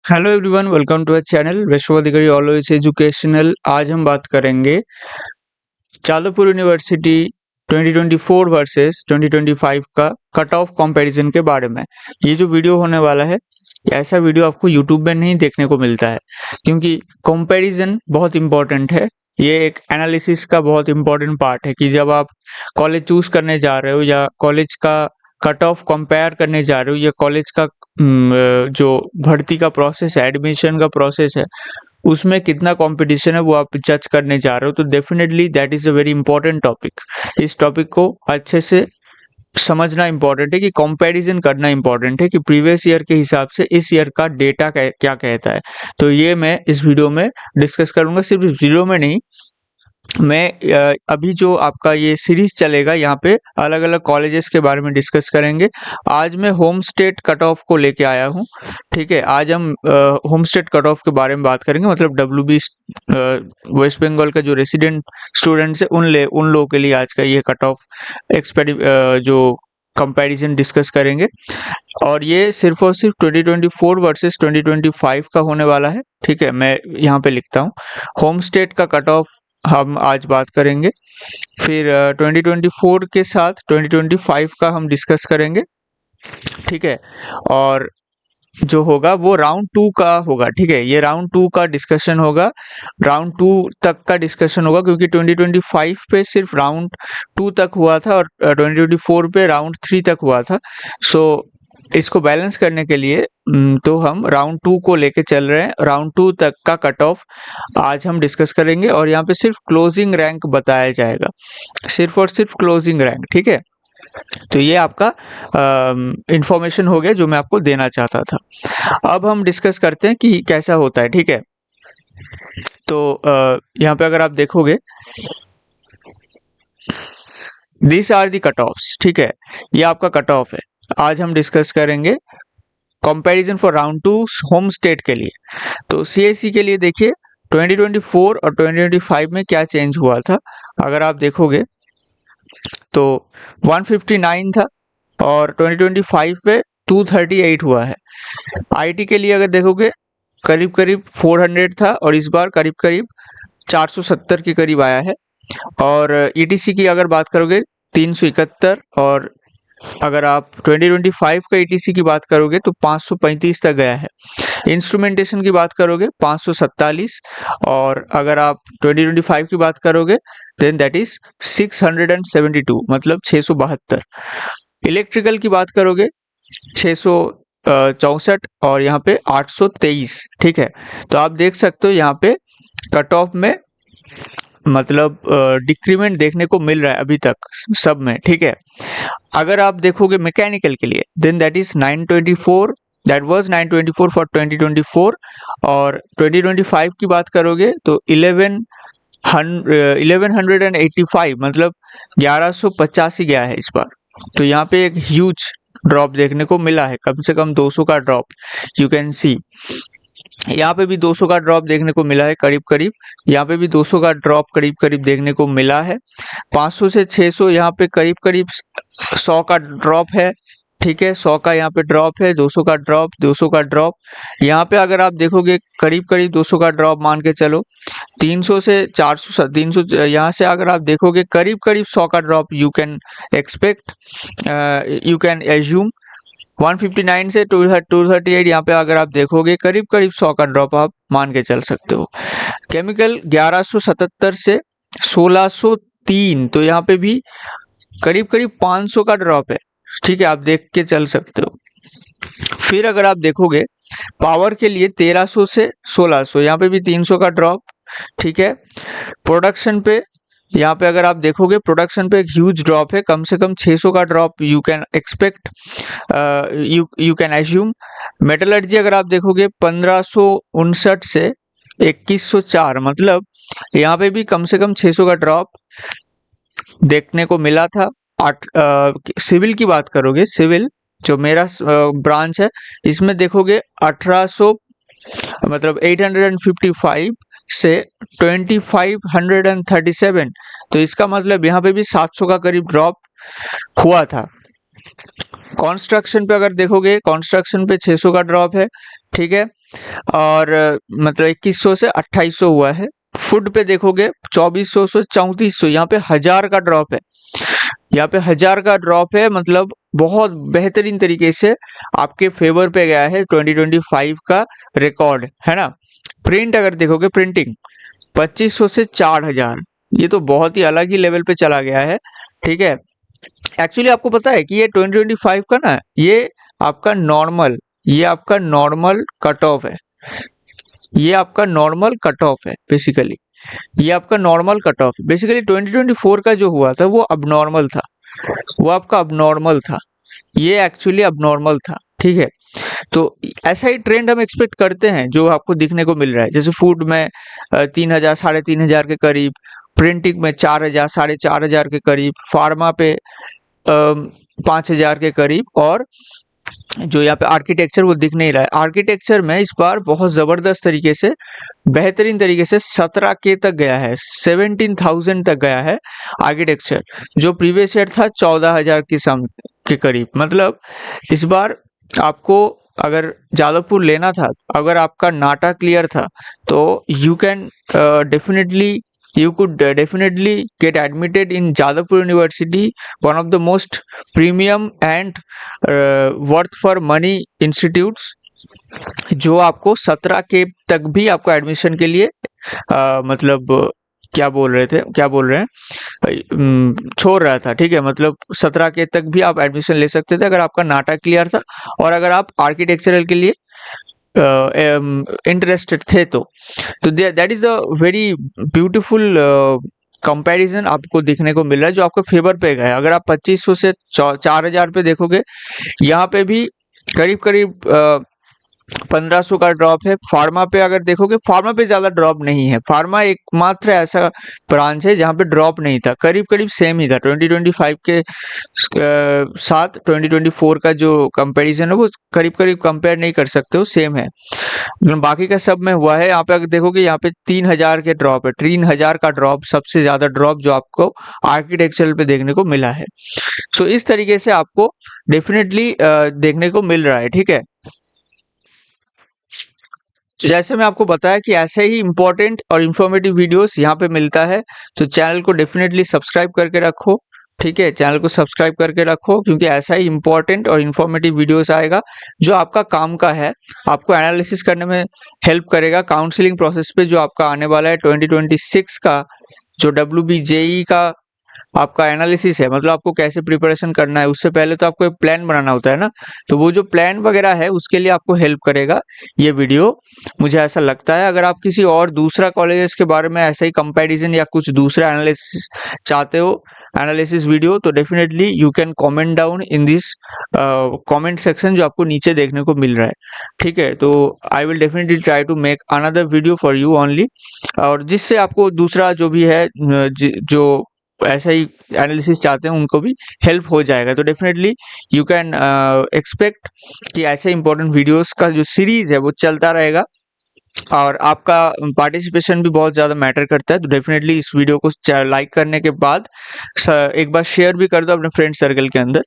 Hello everyone, welcome to our channel Vaishnav Adhikari always educational. आज हम बात करेंगे जादवपुर यूनिवर्सिटी 2024 वर्सेस 2025 का कट ऑफ कंपैरिजन के बारे में। ये जो वीडियो होने वाला है, ऐसा वीडियो आपको यूट्यूब में नहीं देखने को मिलता है, क्योंकि कंपैरिजन बहुत इंपॉर्टेंट है। ये एक एनालिसिस का बहुत इंपॉर्टेंट पार्ट है कि जब आप कॉलेज चूज करने जा रहे हो या कॉलेज का कट ऑफ कंपेयर करने जा रहे हो या कॉलेज का जो भर्ती का प्रोसेस है, एडमिशन का प्रोसेस है, उसमें कितना कंपटीशन है वो आप जज करने जा रहे हो, तो definitely that is a very important topic. इस टॉपिक को अच्छे से समझना इंपॉर्टेंट है कि कंपैरिजन करना इंपॉर्टेंट है कि प्रीवियस ईयर के हिसाब से इस ईयर का डेटा क्या कहता है। तो ये मैं इस वीडियो में डिस्कस करूंगा। सिर्फ इस वीडियो में नहीं, मैं अभी जो आपका ये सीरीज चलेगा, यहाँ पे अलग अलग कॉलेजेस के बारे में डिस्कस करेंगे। आज मैं होम स्टेट कट ऑफ को लेके आया हूँ। ठीक है, आज हम होम स्टेट कट ऑफ के बारे में बात करेंगे, मतलब WB वेस्ट बंगाल का जो रेसिडेंट स्टूडेंट्स है उन लोगों के लिए आज का ये कट ऑफ जो कंपैरिजन डिस्कस करेंगे। और ये सिर्फ और सिर्फ 2024 वर्सेस 2025 का होने वाला है। ठीक है, मैं यहाँ पे लिखता हूँ होम स्टेट का कट ऑफ हम आज बात करेंगे, फिर 2024 के साथ 2025 का हम डिस्कस करेंगे। ठीक है, और जो होगा वो राउंड 2 का होगा। ठीक है, ये राउंड 2 का डिस्कशन होगा, राउंड 2 तक का डिस्कशन होगा, क्योंकि 2025 पे सिर्फ राउंड 2 तक हुआ था और 2024 पे राउंड 3 तक हुआ था। सो इसको बैलेंस करने के लिए तो हम राउंड 2 को लेके चल रहे हैं। राउंड 2 तक का कट ऑफ आज हम डिस्कस करेंगे और यहाँ पे सिर्फ क्लोजिंग रैंक बताया जाएगा, सिर्फ और सिर्फ क्लोजिंग रैंक। ठीक है, तो ये आपका इंफॉर्मेशन हो गया जो मैं आपको देना चाहता था। अब हम डिस्कस करते हैं कि कैसा होता है। ठीक है, तो यहाँ पे अगर आप देखोगे, this are the cut offs. ठीक है, ये आपका कट ऑफ है। आज हम डिस्कस करेंगे comparison for round 2 home state के लिए। तो CSE के लिए देखिए 2024 और 2025 में क्या चेंज हुआ था। अगर आप देखोगे तो 159 था और 2025 पे 238 हुआ है। IT के लिए अगर देखोगे करीब करीब 400 था और इस बार करीब करीब 470 के करीब आया है। और ETC की अगर बात करोगे 371, और अगर आप 2025 का ETC की बात करोगे तो 535 तक गया है। इंस्ट्रूमेंटेशन की बात करोगे 547, और अगर आप 2025 की बात करोगे देन दैट इज 672, मतलब 672। इलेक्ट्रिकल की बात करोगे 664 और यहाँ पे 823। ठीक है, तो आप देख सकते हो यहाँ पे कट ऑफ में मतलब डिक्रीमेंट देखने को मिल रहा है अभी तक सब में। ठीक है, अगर आप देखोगे मैकेनिकल के लिए then that is 924, that was 924 for 2024, और 2025 की बात करोगे तो 1185, मतलब 1185 गया है इस बार। तो यहाँ पे एक ह्यूज ड्रॉप देखने को मिला है, कम से कम 200 का ड्रॉप यू कैन सी। यहाँ पे भी 200 का ड्रॉप देखने को मिला है करीब करीब, यहाँ पे भी 200 का ड्रॉप करीब करीब देखने को मिला है। 500 से 600 यहाँ पे करीब करीब 100 का ड्रॉप है। ठीक है, 100 का यहाँ पे ड्रॉप है, 200 का ड्रॉप, 200 का ड्रॉप। यहाँ पे अगर आप देखोगे करीब करीब 200 का ड्रॉप मान के चलो। 300 से 400, 300 यहाँ से अगर आप देखोगे करीब करीब 100 का drop you can expect, you can assume. 159 से 238 यहाँ पे अगर आप देखोगे करीब करीब 100 का ड्रॉप आप मान के चल सकते हो। केमिकल 1177 से 1603, तो यहाँ पे भी करीब करीब 500 का ड्रॉप है। ठीक है, आप देख के चल सकते हो। फिर अगर आप देखोगे पावर के लिए 1300 से 1600, यहाँ पे भी 300 का ड्रॉप। ठीक है, प्रोडक्शन पे यहाँ पे अगर आप देखोगे प्रोडक्शन पे एक ह्यूज ड्रॉप है, कम से कम 600 का drop you can expect, you can assume. Metallurgy अगर आप देखोगे 1559 से 2104, मतलब यहाँ पे भी कम से कम 600 का ड्रॉप देखने को मिला था। सिविल की बात करोगे, सिविल जो मेरा ब्रांच है, इसमें देखोगे 1800, मतलब 855 से 2537, तो इसका मतलब यहाँ पे भी 700 का करीब ड्रॉप हुआ था। कंस्ट्रक्शन पे अगर देखोगे, कंस्ट्रक्शन पे 600 का ड्रॉप है, ठीक है, और मतलब 2100 से 2800 हुआ है। फूड पे देखोगे 2400 से 3400, यहाँ पे 1000 का ड्रॉप है, यहाँ पे 1000 का ड्रॉप है, मतलब बहुत बेहतरीन तरीके से आपके फेवर पे गया है 2025 का रिकॉर्ड, है ना। प्रिंट अगर देखोगे, प्रिंटिंग 2500 से 4000, ये तो बहुत ही अलग ही लेवल पे चला गया है, ठीक है। एक्चुअली आपको पता है कि ये 2025 का ना, ये आपका नॉर्मल, ये आपका नॉर्मल कट ऑफ है, ये आपका नॉर्मल कट ऑफ है बेसिकली, ये आपका नॉर्मल कट ऑफ। बेसिकली 2024 का जो हुआ था वो अबनॉर्मल था, वो आपका अबनॉर्मल था, ये एक्चुअली अबनॉर्मल था, ठीक है। तो ऐसा ही ट्रेंड हम एक्सपेक्ट करते हैं जो आपको दिखने को मिल रहा है, जैसे फूड में 3000 3500 के करीब, प्रिंटिंग में 4000 4500 के करीब, फार्मा पे 5000 के करीब, और जो यहाँ पे आर्किटेक्चर वो दिख नहीं रहा है। आर्किटेक्चर में इस बार बहुत ज़बरदस्त तरीके से, बेहतरीन तरीके से 17K तक गया है, 17,000 तक गया है आर्किटेक्चर, जो प्रीवियस ईयर था 14,000 की सम के करीब। मतलब इस बार आपको अगर जादवपुर लेना था, अगर आपका नाटा क्लियर था, तो you can definitely you could definitely get admitted in Jadavpur University, one of the most premium and worth for money institutes, जो आपको 17K तक भी आपको एडमिशन के लिए मतलब क्या बोल रहे हैं छोड़ रहा था, ठीक है। मतलब 17K तक भी आप एडमिशन ले सकते थे अगर आपका नाटा क्लियर था, और अगर आप आर्किटेक्चरल के लिए इंटरेस्टेड थे तो that is the very beautiful comparison आपको देखने को मिल रहा है जो आपको फेवर पे गया है। अगर आप 2500 से 4000 पे देखोगे, यहाँ पे भी करीब करीब 1500 का ड्रॉप है। फार्मा पे अगर देखोगे, फार्मा पे ज़्यादा ड्रॉप नहीं है, फार्मा एकमात्र ऐसा ब्रांच है जहाँ पे ड्रॉप नहीं था, करीब करीब सेम ही था। 2025 के साथ 2024 का जो कंपैरिजन है वो करीब करीब कंपेयर नहीं कर सकते हो, सेम है। बाकी का सब में हुआ है। यहाँ पे अगर देखोगे, यहाँ पे 3000 के ड्रॉप है, 3000 का ड्रॉप, सबसे ज़्यादा ड्रॉप जो आपको आर्किटेक्चरल पे देखने को मिला है। सो इस तरीके से आपको डेफिनेटली देखने को मिल रहा है, ठीक है। तो जैसे मैं आपको बताया कि ऐसे ही इंपॉर्टेंट और इन्फॉर्मेटिव वीडियोस यहाँ पे मिलता है, तो चैनल को डेफिनेटली सब्सक्राइब करके रखो, ठीक है। चैनल को सब्सक्राइब करके रखो, क्योंकि ऐसा ही इंपॉर्टेंट और इन्फॉर्मेटिव वीडियोस आएगा जो आपका काम का है, आपको एनालिसिस करने में हेल्प करेगा काउंसलिंग प्रोसेस पे जो आपका आने वाला है 2026 का, जो WBJE का आपका एनालिसिस है। मतलब आपको कैसे प्रिपरेशन करना है, उससे पहले तो आपको एक प्लान बनाना होता है ना, तो वो जो प्लान वगैरह है उसके लिए आपको हेल्प करेगा ये वीडियो, मुझे ऐसा लगता है। अगर आप किसी और दूसरा कॉलेजेस के बारे में ऐसा ही कंपैरिजन या कुछ दूसरा एनालिसिस चाहते हो, एनालिसिस वीडियो, तो definitely you can comment down in this comment section जो आपको नीचे देखने को मिल रहा है, ठीक है। तो I will definitely try to make another video for you only, और जिससे आपको दूसरा जो भी है जो ऐसा ही एनालिसिस चाहते हैं उनको भी हेल्प हो जाएगा। तो डेफिनेटली यू कैन एक्सपेक्ट कि ऐसे इंपॉर्टेंट वीडियोस का जो सीरीज है वो चलता रहेगा, और आपका पार्टिसिपेशन भी बहुत ज़्यादा मैटर करता है। तो डेफिनेटली इस वीडियो को लाइक करने के बाद एक बार शेयर भी कर दो अपने फ्रेंड सर्कल के अंदर,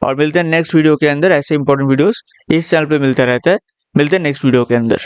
और मिलते हैं नेक्स्ट वीडियो के अंदर। ऐसे इंपॉर्टेंट वीडियोस इस चैनल पे मिलता रहता है, मिलते हैं नेक्स्ट वीडियो के अंदर।